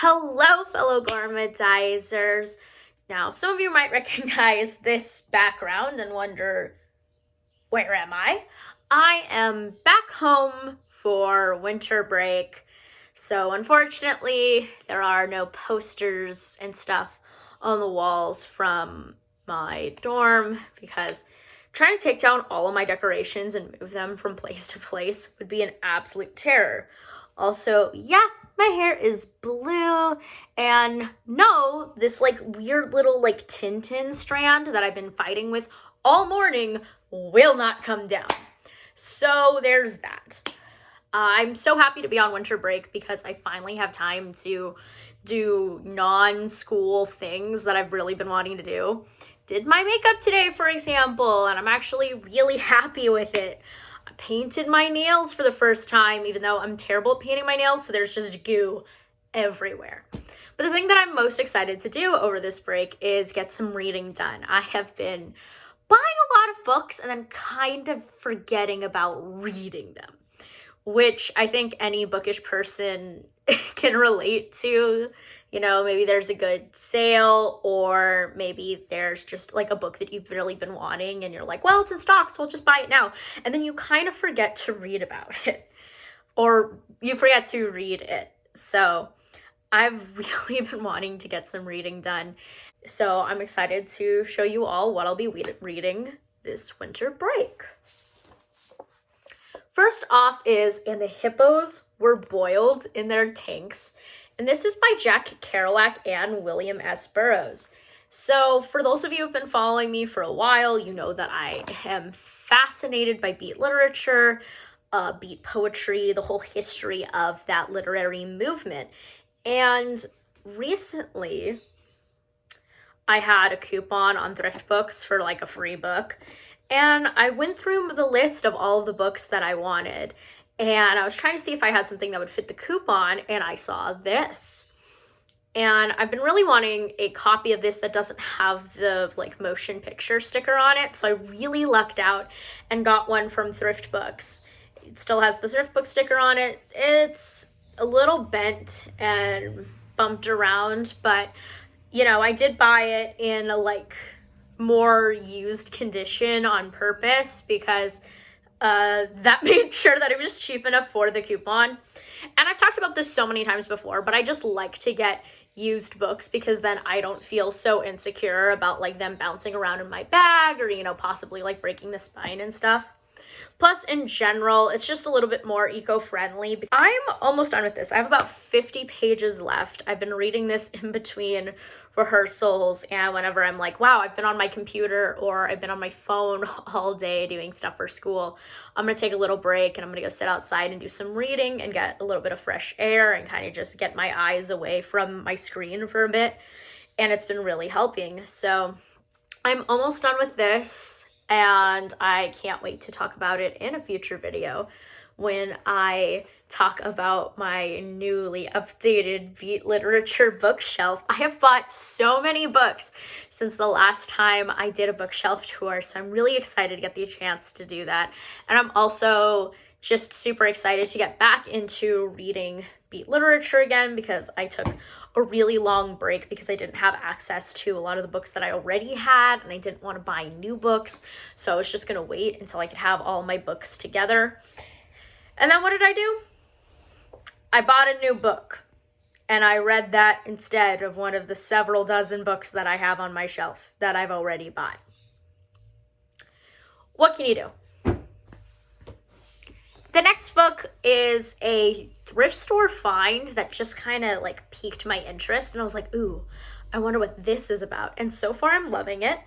Hello, fellow gourmetizers. Now, some of you might recognize this background and wonder, where am I? I am back home for winter break. So, unfortunately, there are no posters and stuff on the walls from my dorm because trying to take down all of my decorations and move them from place to place would be an absolute terror. Also, yeah, my hair is blue, and no, this weird little Tintin strand that I've been fighting with all morning will not come down. So there's that. I'm so happy to be on winter break because I finally have time to do non-school things that I've really been wanting to do. Did my makeup today, for example, and I'm actually really happy with it. I painted my nails for the first time, even though I'm terrible at painting my nails, so there's just goo everywhere. But the thing that I'm most excited to do over this break is get some reading done. I have been buying a lot of books and then kind of forgetting about reading them, which I think any bookish person can relate to. You know, maybe there's a good sale, or maybe there's just like a book that you've really been wanting and you're like, well, it's in stock, so I'll just buy it now. And then you kind of forget to read about it, or you forget to read it. So I've really been wanting to get some reading done. So I'm excited to show you all what I'll be reading this winter break. First off is And the Hippos Were Boiled in Their Tanks. And this is by Jack Kerouac and William S. Burroughs. So for those of you who've been following me for a while, you know that I am fascinated by beat literature, beat poetry, the whole history of that literary movement. And recently, I had a coupon on Thrift Books for like a free book. And I went through the list of all of the books that I wanted. And I was trying to see if I had something that would fit the coupon, and I saw this. And I've been really wanting a copy of this that doesn't have the motion picture sticker on it. So I really lucked out and got one from Thrift Books. It still has the Thrift Book sticker on it. It's a little bent and bumped around, but you know, I did buy it in a more used condition on purpose because that made sure that it was cheap enough for the coupon. And I've talked about this so many times before, but I just like to get used books because then I don't feel so insecure about them bouncing around in my bag or, you know, possibly breaking the spine and stuff. Plus, in general, it's just a little bit more eco-friendly. I'm almost done with this. I have about 50 pages left. I've been reading this in between rehearsals, and whenever I'm like, wow, I've been on my computer or I've been on my phone all day doing stuff for school, I'm gonna take a little break and I'm gonna go sit outside and do some reading and get a little bit of fresh air and kind of just get my eyes away from my screen for a bit. And it's been really helping. So I'm almost done with this, and I can't wait to talk about it in a future video when I talk about my newly updated beat literature bookshelf. I have bought so many books since the last time I did a bookshelf tour, so I'm really excited to get the chance to do that. And I'm also just super excited to get back into reading beat literature again because I took a really long break because I didn't have access to a lot of the books that I already had, and I didn't want to buy new books, so I was just gonna wait until I could have all my books together. And then what did I do? I bought a new book, and I read that instead of one of the several dozen books that I have on my shelf that I've already bought. What can you do? The next book is a thrift store find that just kind of piqued my interest, and I was like, ooh, I wonder what this is about. And so far I'm loving it.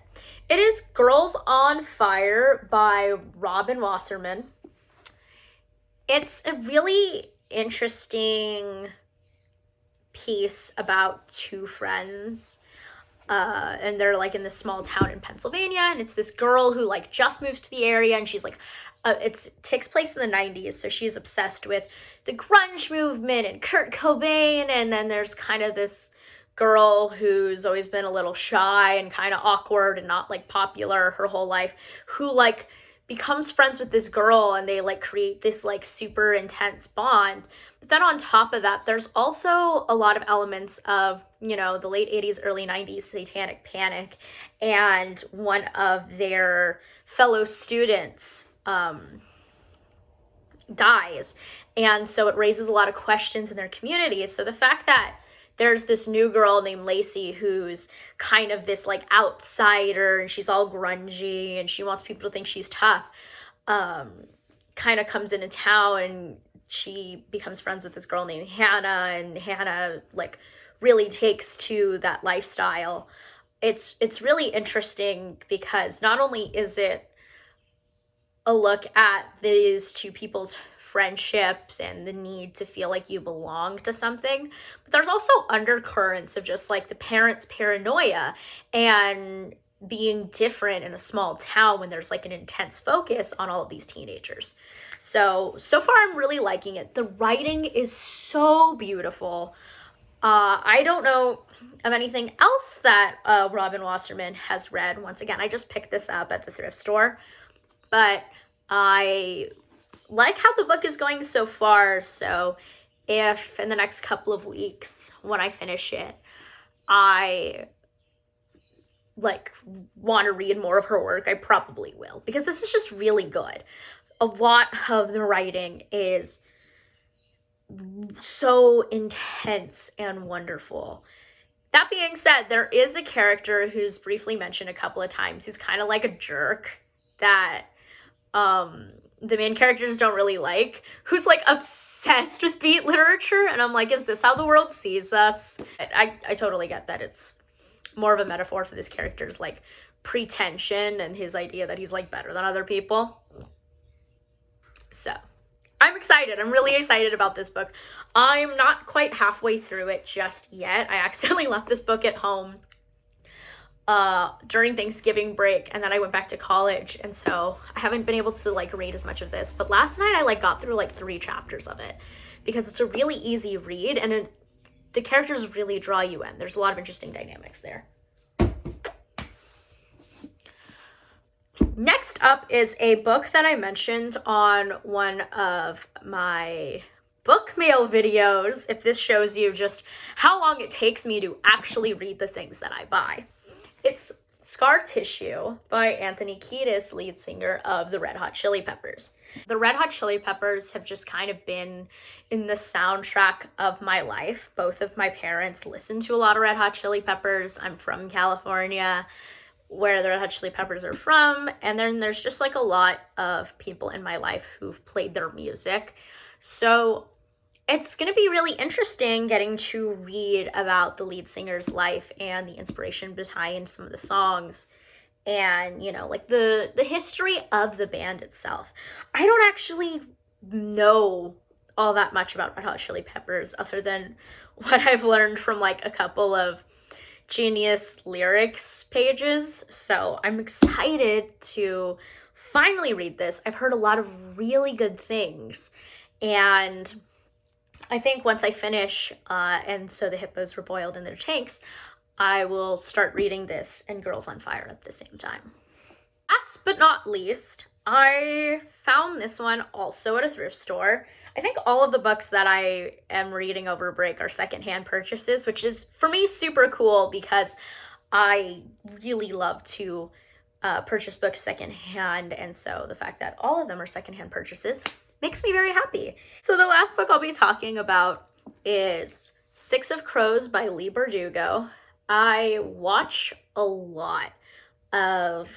It is Girls on Fire by Robin Wasserman. It's a really interesting piece about two friends, and they're in this small town in Pennsylvania, and it's this girl who just moves to the area, and she's it takes place in the 90s, so she's obsessed with the grunge movement and Kurt Cobain. And then there's kind of this girl who's always been a little shy and kind of awkward and not popular her whole life, who becomes friends with this girl, and they create this super intense bond. then on top of that, there's also a lot of elements of, the late 80s, early 90s satanic panic, and one of their fellow students dies. And so it raises a lot of questions in their community. So the fact that there's this new girl named Lacey who's kind of this like outsider, and she's all grungy and she wants people to think she's tough, kind of comes into town, and she becomes friends with this girl named Hannah, and Hannah like really takes to that lifestyle. It's really interesting because not only is it a look at these two people's friendships and the need to feel like you belong to something, but there's also undercurrents of just like the parents' paranoia and being different in a small town when there's like an intense focus on all of these teenagers. So far I'm really liking it. The writing is so beautiful. I don't know of anything else that Robin Wasserman has read. Once again, I just picked this up at the thrift store, but I like how the book is going so far. So if in the next couple of weeks when I finish it, I like want to read more of her work, I probably will, because this is just really good. A lot of the writing is so intense and wonderful. That being said, there is a character who's briefly mentioned a couple of times who's kind of like a jerk that the main characters don't really like, who's like obsessed with beat literature, and I'm like, is this how the world sees us? I totally get that it's more of a metaphor for this character's like pretension and his idea that he's like better than other people. So I'm excited. I'm really excited about this book. I'm not quite halfway through it just yet. I accidentally left this book at home during Thanksgiving break, and then I went back to college, and so I haven't been able to like read as much of this. But last night I like got through like 3 chapters of it because it's a really easy read, and the characters really draw you in. There's a lot of interesting dynamics there. Next up is a book that I mentioned on one of my book mail videos, if this shows you just how long it takes me to actually read the things that I buy. It's Scar Tissue by Anthony Kiedis, lead singer of the Red Hot Chili Peppers. The Red Hot Chili Peppers have just kind of been in the soundtrack of my life. Both of my parents listen to a lot of Red Hot Chili Peppers. I'm from California, where the Red Hot Chili Peppers are from, and then there's just like a lot of people in my life who've played their music. So it's going to be really interesting getting to read about the lead singer's life and the inspiration behind some of the songs, and like the history of the band itself. I don't actually know all that much about Red Hot Chili Peppers other than what I've learned from like a couple of Genius lyrics pages, so I'm excited to finally read this. I've heard a lot of really good things, and I think once I finish and so the hippos were boiled in their tanks, I will start reading this and Girls on Fire at the same time. Last but not least, I found this one also at a thrift store. I think all of the books that I am reading over break are secondhand purchases, which is, for me, super cool because I really love to purchase books secondhand, and so the fact that all of them are secondhand purchases makes me very happy. So the last book I'll be talking about is Six of Crows by Leigh Bardugo. I watch a lot of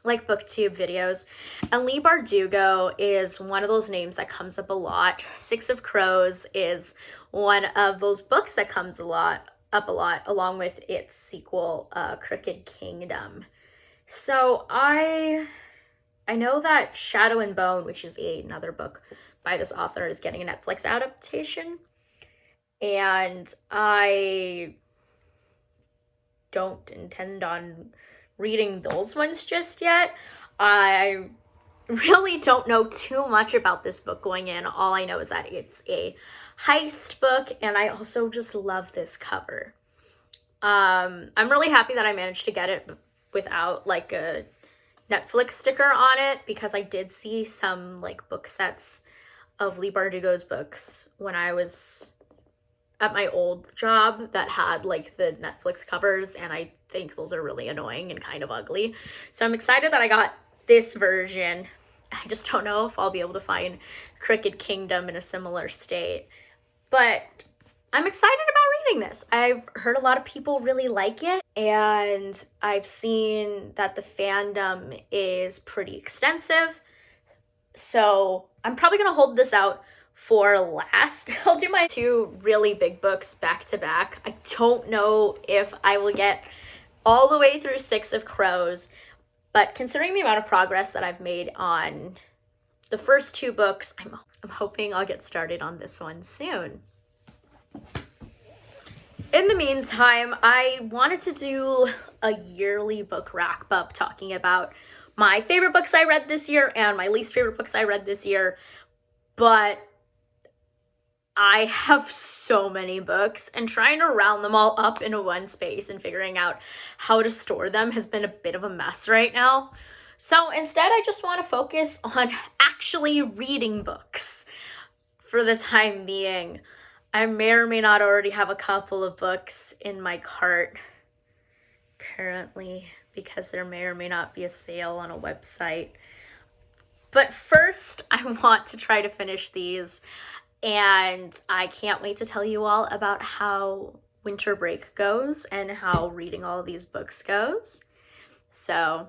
like booktube videos, and Leigh Bardugo is one of those names that comes up a lot. Six of Crows is one of those books that comes up a lot along with its sequel, Crooked Kingdom. So I know that Shadow and Bone, which is another book by this author, is getting a Netflix adaptation, and I don't intend on reading those ones just yet. I really don't know too much about this book going in. All I know is that it's a heist book, and I also just love this cover. I'm really happy that I managed to get it without like a Netflix sticker on it because I did see some like book sets of Lee Bardugo's books when I was at my old job that had like the Netflix covers, and I think those are really annoying and kind of ugly. So I'm excited that I got this version. I just don't know if I'll be able to find Crooked Kingdom in a similar state. But I'm excited about reading this. I've heard a lot of people really like it, and I've seen that the fandom is pretty extensive. So I'm probably gonna hold this out for last. I'll do my 2 really big books back to back. I don't know if I will get all the way through 6 of Crows, but considering the amount of progress that I've made on the first 2 books, I'm hoping I'll get started on this one soon. In the meantime, I wanted to do a yearly book wrap up talking about my favorite books I read this year and my least favorite books I read this year, but I have so many books, and trying to round them all up into one space and figuring out how to store them has been a bit of a mess right now. So instead, I just want to focus on actually reading books for the time being. I may or may not already have a couple of books in my cart currently because there may or may not be a sale on a website. But first, I want to try to finish these, and I can't wait to tell you all about how winter break goes and how reading all of these books goes. So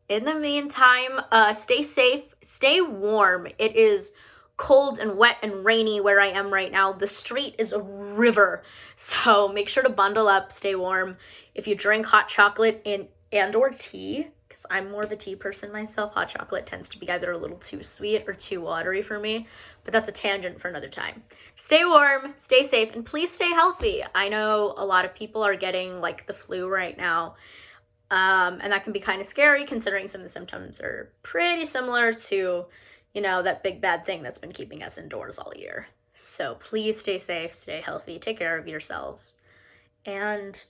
in the meantime, stay safe, stay warm. It is cold and wet and rainy where I am right now. The street is a river, so make sure to bundle up, stay warm. If you drink hot chocolate and or tea, because I'm more of a tea person myself, hot chocolate tends to be either a little too sweet or too watery for me, but that's a tangent for another time. Stay warm, stay safe, and please stay healthy. I know a lot of people are getting like the flu right now, and that can be kind of scary considering some of the symptoms are pretty similar to, you know, that big bad thing that's been keeping us indoors all year. So please stay safe, stay healthy, take care of yourselves, and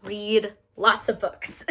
read lots of books.